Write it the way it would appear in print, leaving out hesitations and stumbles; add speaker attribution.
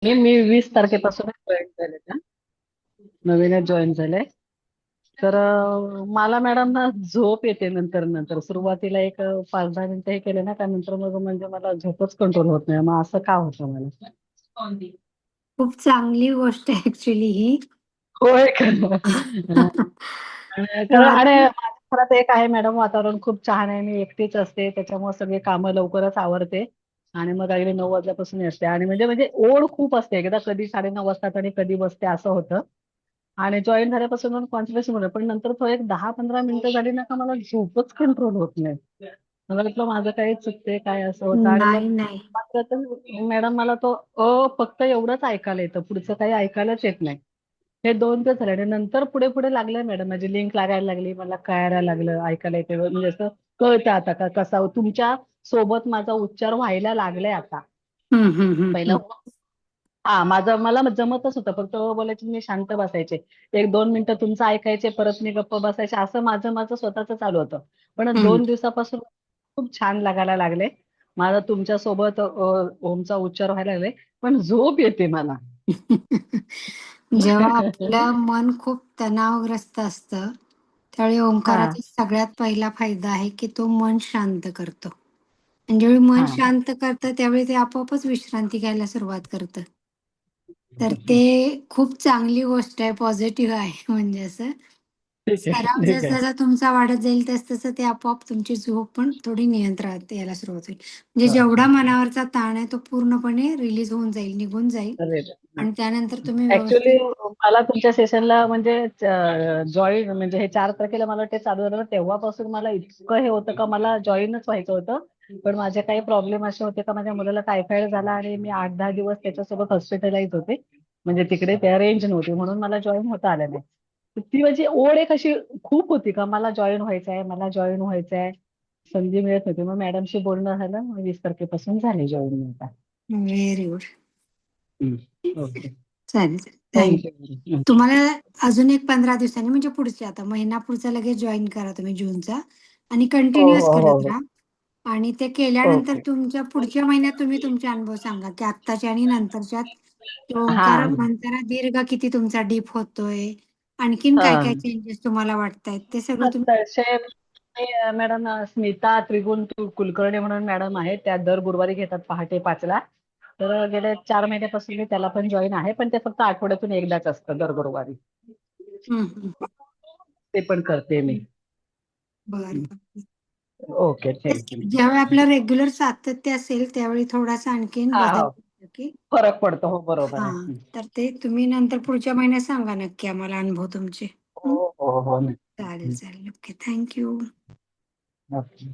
Speaker 1: मी 20 तारखेपासूनच join झाले ना. नवीनच जॉईन झाले. तर मला मॅडम ना झोप येते नंतर नंतर सुरुवातीला एक 5-10 मिनिटं हे केले ना त्यानंतर मग म्हणजे मला झोपच कंट्रोल होत नाही. मग असं का होतं मला?
Speaker 2: खूप चांगली गोष्ट आहे ऍक्च्युली ही.
Speaker 1: होय का? कारण आणि
Speaker 2: कारण
Speaker 1: माझ्या घरात एक आहे मॅडम, वातावरण खूप छान आहे. मी एकटीच असते त्याच्यामुळे सगळी कामं लवकरच आवरते. आणि मग अगदी 9 वाजल्यापासून असते आणि म्हणजे म्हणजे ओढ खूप असते. एकदा कधी 9:30 वाजतात आणि कधी बसते असं होतं. आणि जॉईन झाल्यापासून मग कॉन्सन्ट्रेशन होतं, पण नंतर तो एक 10-15 मिनिटं झाली ना का मला झोपच कंट्रोल होत नाही. मला वाटलं माझं काही चुकते काय असं होतं आणि मग
Speaker 2: नाही, नाही.
Speaker 1: मात्र तर मॅडम मला तो फक्त एवढंच ऐकायला येतं, पुढचं काही ऐकायलाच येत नाही. हे 2 दिवस झाले आणि नंतर पुढे पुढे लागलंय मॅडम, माझी लिंक लागायला लागली, मला कळायला लागलं, ऐकायला येते म्हणजे असं कळतं आता का कसा तुमच्या सोबत माझा उच्चार व्हायला लागलाय आता.
Speaker 2: हं, हं, हं,
Speaker 1: पहिला
Speaker 2: हं.
Speaker 1: हा माझं मला जमतच होतं, फक्त बोलायचे मी शांत बसायचे. 1-2 मिनिटं तुमचं ऐकायचे, परत मी गप्प बसायचे, असं माझं माझं स्वतःच चालू होतं. पण
Speaker 2: हं.
Speaker 1: 2 दिवसापासून खूप छान लागायला लागले. मला तुमच्या सोबत ओमचा उच्चार व्हायला लागले, पण झोप येते मला.
Speaker 2: जेव्हा आपलं मन खूप तणावग्रस्त असतं, त्यावेळी
Speaker 1: हा
Speaker 2: ओंकाराचा सगळ्यात पहिला फायदा आहे, की तो मन शांत करतो. आणि ज्यावेळी मन
Speaker 1: हा
Speaker 2: शांत करतं, त्यावेळी ते आपोआपच विश्रांती घ्यायला सुरुवात करतं. तर ते खूप चांगली गोष्ट आहे, पॉझिटिव्ह आहे म्हणजे असं.
Speaker 1: ठीक आहे
Speaker 2: सराव
Speaker 1: ठीक आहे.
Speaker 2: जसा तुमचा वाढत जाईल तसं ते आपोआप तुमची झोप पण थोडी नियंत्रणात यायला सुरुवात होईल. म्हणजे
Speaker 1: हा,
Speaker 2: जेवढा
Speaker 1: हा.
Speaker 2: मनावरचा ताण आहे तो पूर्णपणे रिलीज होऊन जाईल, निघून जाईल आणि त्यानंतर तुम्ही
Speaker 1: ऍक्च्युली
Speaker 2: व्यवस्थित.
Speaker 1: मला तुमच्या सेशनला म्हणजे जॉईन म्हणजे हे 4 तारखेला मला ते चालू झालं ना, तेव्हापासून मला इतकं हे होतं का मला जॉईनच व्हायचं होतं. पण माझे काही प्रॉब्लेम असे होते का माझ्या मुलाला टायफॉइड झाला आणि मी 8-10 दिवस त्याच्यासोबत हॉस्पिटलाइज होते. म्हणजे तिकडे त्या रेंज नव्हती म्हणून मला जॉईन होता आलं नाही. तर ती म्हणजे ओढ एक अशी खूप होती का मला जॉईन व्हायचं आहे, मला जॉईन व्हायचं आहे. संधी मिळत होती. मग मॅडमशी बोलणं झालं, मग 20 तारखेपासून झाले जॉईन आता.
Speaker 2: Very good.
Speaker 1: ओके.
Speaker 2: चालेल, चालेल.
Speaker 1: थँक्यू.
Speaker 2: तुम्हाला अजून एक 15 दिवसांनी म्हणजे पुढचे आता महिना पुढचा लगेच जॉइन करा तुम्ही जूनचा आणि
Speaker 1: हो
Speaker 2: कंटिन्यूअस
Speaker 1: हो हो
Speaker 2: करत
Speaker 1: हो.
Speaker 2: राहा. आणि ते केल्यानंतर
Speaker 1: ओके.
Speaker 2: तुमच्या पुढच्या महिन्यात तुम्ही तुमचे अनुभव सांगा, की आत्ताच्या आणि नंतरच्यात तो
Speaker 1: हा
Speaker 2: ओंकार म्हणताना दीर्घ किती तुमचा डीप होतोय, आणखीन काय काय
Speaker 1: हा.
Speaker 2: चेंजेस तुम्हाला वाटतायत ते सगळं तुम्ही.
Speaker 1: तसे मॅडम स्मिता त्रिगुण कुलकर्णी म्हणून मॅडम आहेत, त्या दर गुरुवारी घेतात पहाटे 5 ला. तर गेल्या 4 महिन्यापासून मी त्याला पण जॉईन आहे, पण ते फक्त आठवड्यातून एकदाच असतं दर गुरुवारी.
Speaker 2: हं, हं.
Speaker 1: ते पण करते मी.
Speaker 2: बरं, बरं.
Speaker 1: ओके
Speaker 2: तेच की
Speaker 1: थँक्यू.
Speaker 2: ज्यावेळी आपलं रेग्युलर सातत्य असेल त्यावेळी थोडासा आणखीन
Speaker 1: हा
Speaker 2: बदल
Speaker 1: हो,
Speaker 2: होतो, की
Speaker 1: फरक पडतो, हो बरोबर आहे.
Speaker 2: हां, तर ते तुम्ही नंतर पुढच्या महिन्यात सांगा नक्की आम्हाला अनुभव तुमचे.
Speaker 1: हो हो हो
Speaker 2: चालेल, चालेल. ओके. Thank you.
Speaker 1: ओके.